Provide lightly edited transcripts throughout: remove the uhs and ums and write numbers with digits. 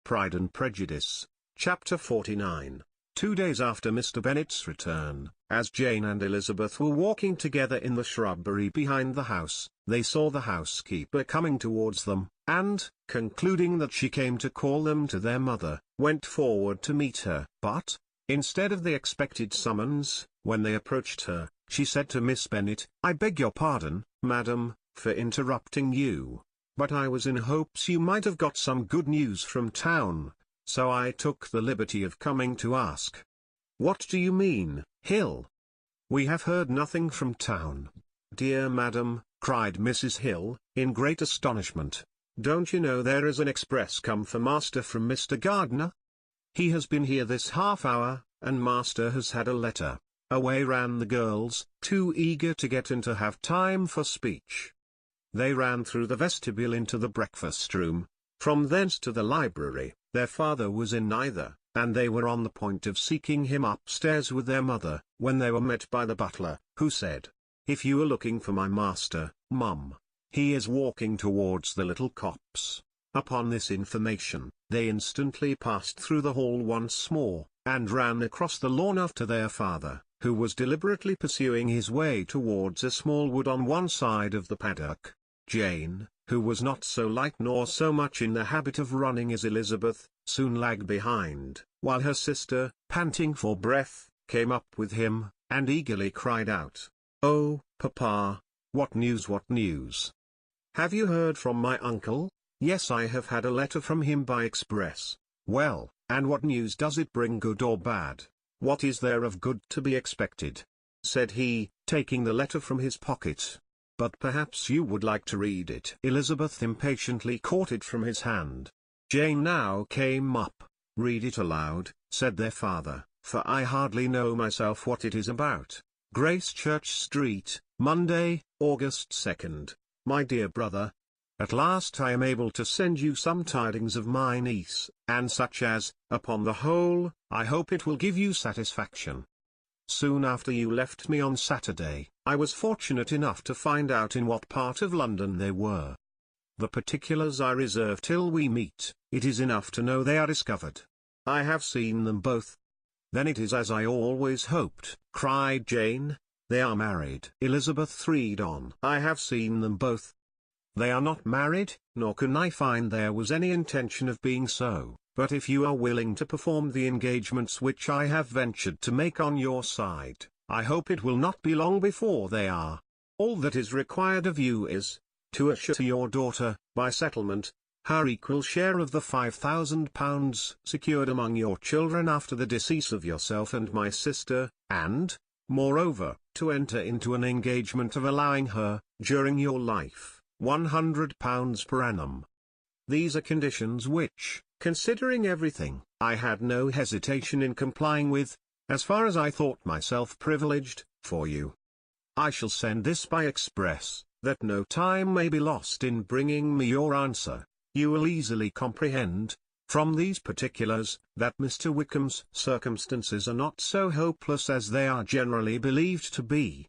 Pride and Prejudice, Chapter 49. 2 days after Mr. Bennet's return, as Jane and Elizabeth were walking together in the shrubbery behind the house, they saw the housekeeper coming towards them, and, concluding that she came to call them to their mother, went forward to meet her. But, instead of the expected summons, when they approached her, she said to Miss Bennet, "I beg your pardon, madam, for interrupting you, but I was in hopes you might have got some good news from town, so I took the liberty of coming to ask." "What do you mean, Hill?" "We have heard nothing from town." "Dear madam," cried Mrs. Hill, in great astonishment, "don't you know there is an express come for master from Mr. Gardiner? He has been here this half hour, and master has had a letter." Away ran the girls, too eager to get in to have time for speech. They ran through the vestibule into the breakfast room, from thence to the library. Their father was in neither, and they were on the point of seeking him upstairs with their mother, when they were met by the butler, who said, "If you are looking for my master, mum, he is walking towards the little copse." Upon this information, they instantly passed through the hall once more, and ran across the lawn after their father, who was deliberately pursuing his way towards a small wood on one side of the paddock. Jane, who was not so light nor so much in the habit of running as Elizabeth, soon lagged behind, while her sister, panting for breath, came up with him, and eagerly cried out, "Oh, papa, what news, what news? Have you heard from my uncle?" "Yes, I have had a letter from him by express." "Well, and what news does it bring, good or bad? What is there of good to be expected?" said he, taking the letter from his pocket. "But perhaps you would like to read it." Elizabeth impatiently caught it from his hand. Jane now came up. "Read it aloud," said their father, "for I hardly know myself what it is about." "Gracechurch Street, Monday, August 2nd. My dear brother, at last I am able to send you some tidings of my niece, and such as, upon the whole, I hope it will give you satisfaction. Soon after you left me on Saturday, I was fortunate enough to find out in what part of London they were. The particulars I reserve till we meet. It is enough to know they are discovered. I have seen them both." "Then it is as I always hoped," cried Jane. "They are married." Elizabeth read on. "I have seen them both. They are not married, nor can I find there was any intention of being so. But if you are willing to perform the engagements which I have ventured to make on your side, I hope it will not be long before they are. All that is required of you is, to assure to your daughter, by settlement, her equal share of the £5,000 secured among your children after the decease of yourself and my sister, and, moreover, to enter into an engagement of allowing her, during your life, £100 per annum. These are conditions which, considering everything, I had no hesitation in complying with, as far as I thought myself privileged, for you. I shall send this by express, that no time may be lost in bringing me your answer. You will easily comprehend, from these particulars, that Mr. Wickham's circumstances are not so hopeless as they are generally believed to be.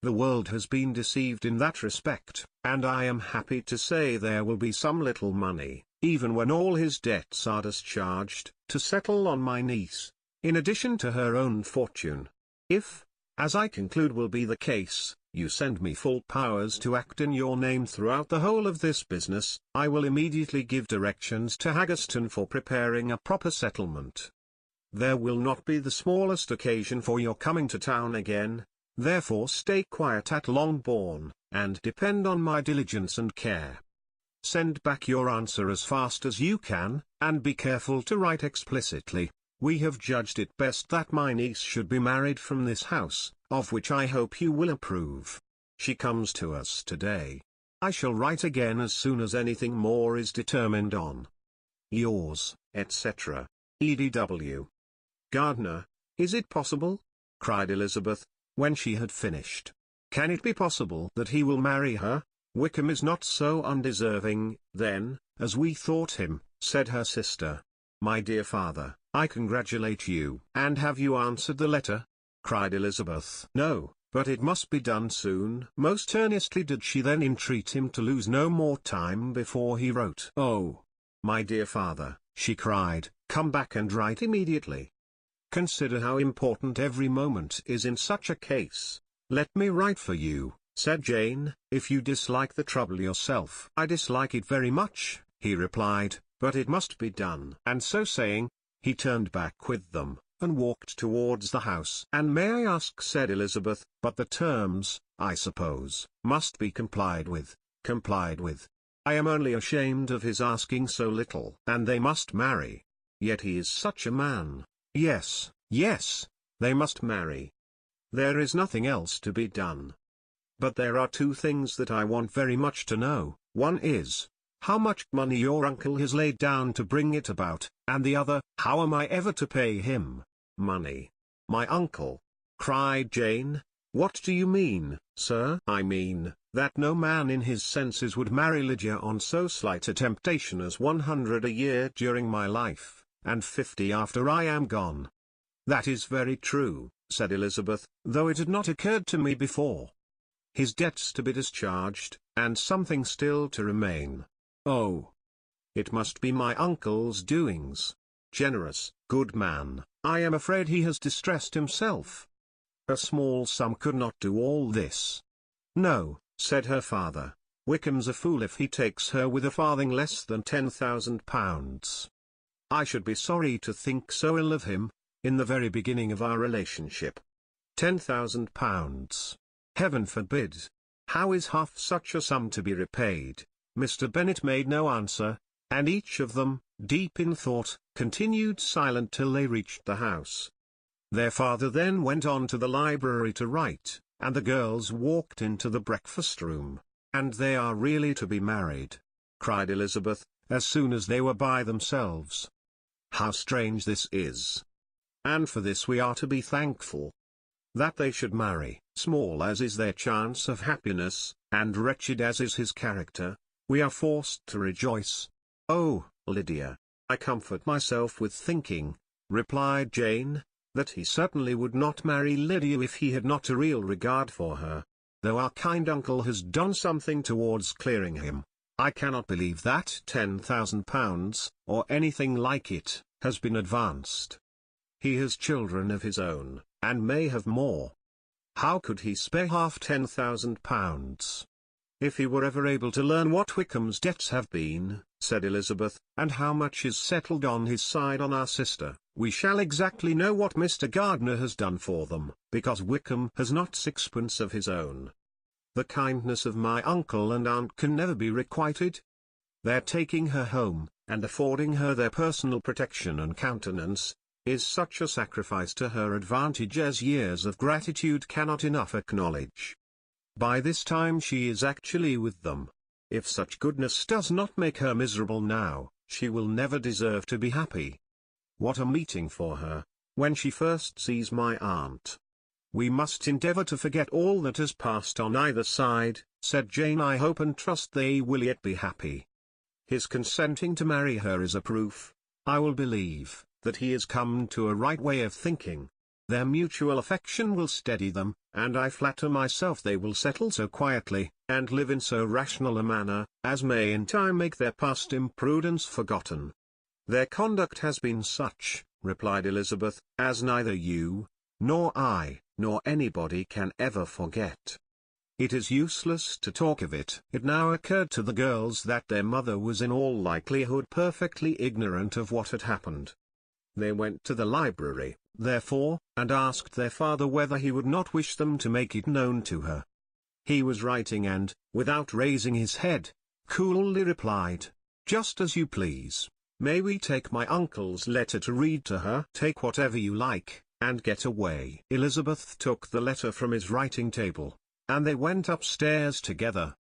The world has been deceived in that respect, and I am happy to say there will be some little money, even when all his debts are discharged, to settle on my niece, in addition to her own fortune. If, as I conclude will be the case, you send me full powers to act in your name throughout the whole of this business, I will immediately give directions to Haggerston for preparing a proper settlement. There will not be the smallest occasion for your coming to town again. Therefore stay quiet at Longbourn, and depend on my diligence and care. Send back your answer as fast as you can, and be careful to write explicitly. We have judged it best that my niece should be married from this house, of which I hope you will approve. She comes to us today. I shall write again as soon as anything more is determined on. Yours, etc., E.D.W. Gardiner. "Is it possible?" cried Elizabeth, when she had finished. "Can it be possible that he will marry her? Wickham is not so undeserving, then, as we thought him," said her sister. "My dear father, I congratulate you." "And have you answered the letter?" cried Elizabeth. "No, but it must be done soon." Most earnestly did she then entreat him to lose no more time before he wrote. "Oh, my dear father," she cried, "come back and write immediately. Consider how important every moment is in such a case." "Let me write for you," said Jane, "if you dislike the trouble yourself." "I dislike it very much," he replied, "but it must be done." And so saying, he turned back with them, and walked towards the house. "And may I ask," said Elizabeth, "but the terms, I suppose, must be complied with." "Complied with? I am only ashamed of his asking so little." "And they must marry. Yet he is such a man." "Yes, yes, they must marry. There is nothing else to be done. But there are two things that I want very much to know. One is, how much money your uncle has laid down to bring it about, and the other, how am I ever to pay him?" "Money? My uncle?" cried Jane. "What do you mean, sir?" "I mean, that no man in his senses would marry Lydia on so slight a temptation as 100 a year during my life, and 50 after I am gone." "That is very true," said Elizabeth, "though it had not occurred to me before. His debts to be discharged, and something still to remain. Oh! It must be my uncle's doings. Generous, good man. I am afraid he has distressed himself. A small sum could not do all this." "No," said her father, "Wickham's a fool if he takes her with a farthing less than £10,000. I should be sorry to think so ill of him, in the very beginning of our relationship. £10,000! Heaven forbid! How is half such a sum to be repaid?" Mr. Bennet made no answer, and each of them, deep in thought, continued silent till they reached the house. Their father then went on to the library to write, and the girls walked into the breakfast-room. "And they are really to be married?" cried Elizabeth, as soon as they were by themselves. "How strange this is! And for this we are to be thankful. That they should marry, small as is their chance of happiness, and wretched as is his character, we are forced to rejoice." "Oh, Lydia, I comfort myself with thinking," replied Jane, "that he certainly would not marry Lydia if he had not a real regard for her. Though our kind uncle has done something towards clearing him, I cannot believe that £10,000, or anything like it, has been advanced. He has children of his own, and may have more. How could he spare half £10,000? If he were ever able to learn what Wickham's debts have been," said Elizabeth, "and how much is settled on his side on our sister, we shall exactly know what Mr. Gardiner has done for them, because Wickham has not sixpence of his own. The kindness of my uncle and aunt can never be requited. Their taking her home, and affording her their personal protection and countenance, is such a sacrifice to her advantage as years of gratitude cannot enough acknowledge. By this time she is actually with them. If such goodness does not make her miserable now, she will never deserve to be happy. What a meeting for her, when she first sees my aunt. We must endeavour to forget all that has passed on either side," said Jane. "I hope and trust they will yet be happy. His consenting to marry her is a proof, I will believe, that he has come to a right way of thinking. Their mutual affection will steady them, and I flatter myself they will settle so quietly, and live in so rational a manner, as may in time make their past imprudence forgotten." "Their conduct has been such," replied Elizabeth, "as neither you, nor I, nor anybody can ever forget. It is useless to talk of it." It now occurred to the girls that their mother was in all likelihood perfectly ignorant of what had happened. They went to the library, therefore, and asked their father whether he would not wish them to make it known to her. He was writing and, without raising his head, coolly replied, "Just as you please. May we take my uncle's letter to read to her?" "Take whatever you like, and get away." Elizabeth took the letter from his writing table, and they went upstairs together.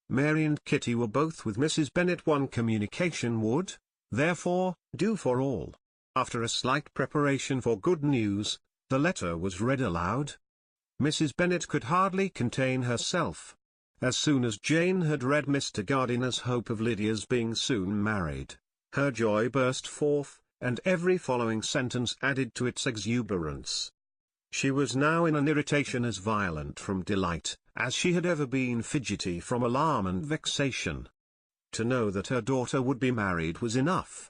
Mary and Kitty were both with Mrs. Bennet. One communication would, therefore, do for all. After a slight preparation for good news, the letter was read aloud. Mrs. Bennet could hardly contain herself. As soon as Jane had read Mr. Gardiner's hope of Lydia's being soon married, her joy burst forth, and every following sentence added to its exuberance. She was now in an irritation as violent from delight, as she had ever been fidgety from alarm and vexation. To know that her daughter would be married was enough.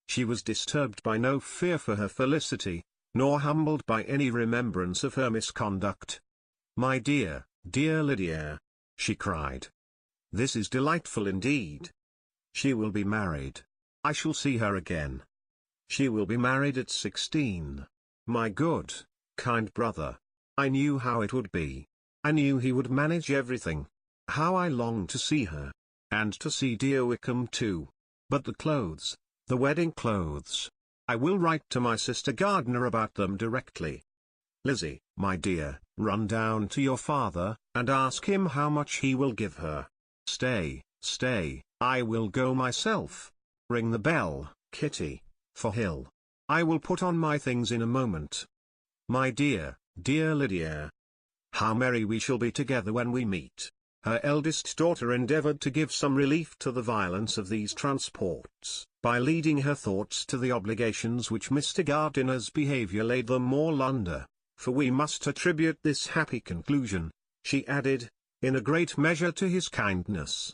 She was disturbed by no fear for her felicity, nor humbled by any remembrance of her misconduct. "My dear, dear Lydia!" she cried. "This is delightful indeed. She will be married. I shall see her again. She will be married at 16. My good, kind brother. I knew how it would be. I knew he would manage everything. How I long to see her. And to see dear Wickham too. But the clothes, the wedding clothes. I will write to my sister Gardiner about them directly. Lizzie, my dear, run down to your father, and ask him how much he will give her. Stay, I will go myself. Ring the bell, Kitty, for Hill. I will put on my things in a moment. My dear, dear Lydia. How merry we shall be together when we meet." Her eldest daughter endeavoured to give some relief to the violence of these transports, by leading her thoughts to the obligations which Mr. Gardiner's behaviour laid them all under, "for we must attribute this happy conclusion," she added, "in a great measure to his kindness.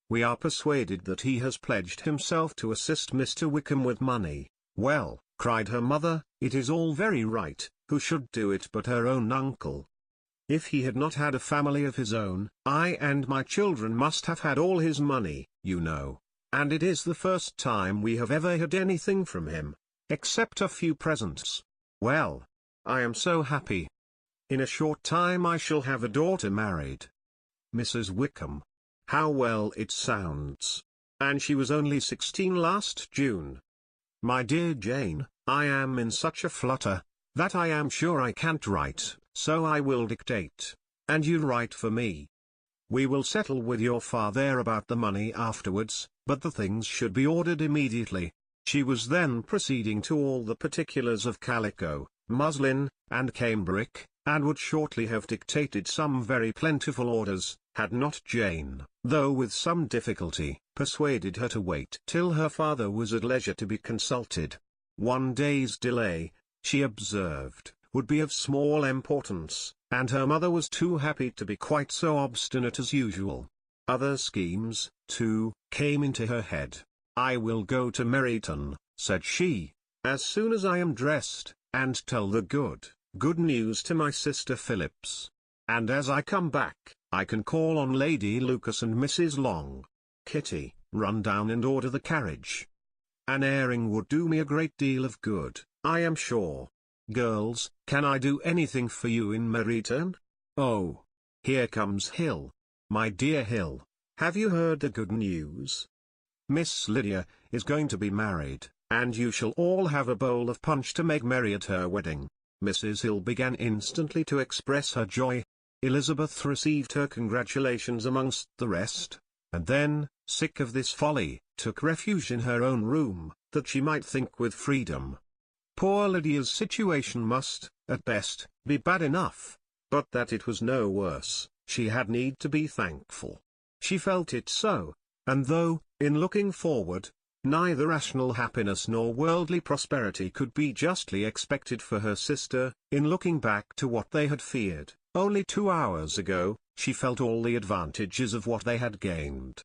We are persuaded that he has pledged himself to assist Mr. Wickham with money." "Well," cried her mother, "it is all very right, who should do it but her own uncle? If he had not had a family of his own, I and my children must have had all his money, you know, and it is the first time we have ever had anything from him, except a few presents. Well, I am so happy. In a short time I shall have a daughter married. Mrs. Wickham. How well it sounds. And she was only 16 last June. My dear Jane, I am in such a flutter, that I am sure I can't write, so I will dictate, and you write for me. We will settle with your father about the money afterwards, but the things should be ordered immediately." She was then proceeding to all the particulars of calico, muslin, and cambric, and would shortly have dictated some very plentiful orders, had not Jane, though with some difficulty, persuaded her to wait till her father was at leisure to be consulted. One day's delay, she observed, would be of small importance, and her mother was too happy to be quite so obstinate as usual. Other schemes, too, came into her head. "I will go to Meryton," said she, "as soon as I am dressed, and tell the good news to my sister Phillips. And as I come back, I can call on Lady Lucas and Mrs. Long. Kitty, run down and order the carriage. An airing would do me a great deal of good, I am sure. Girls, can I do anything for you in Meryton? Oh, here comes Hill. My dear Hill, have you heard the good news? Miss Lydia is going to be married, and you shall all have a bowl of punch to make merry at her wedding." Mrs. Hill began instantly to express her joy. Elizabeth received her congratulations amongst the rest, and then, sick of this folly, took refuge in her own room, that she might think with freedom. Poor Lydia's situation must, at best, be bad enough, but that it was no worse, she had need to be thankful. She felt it so, and though, in looking forward, neither rational happiness nor worldly prosperity could be justly expected for her sister, in looking back to what they had feared, only 2 hours ago, she felt all the advantages of what they had gained.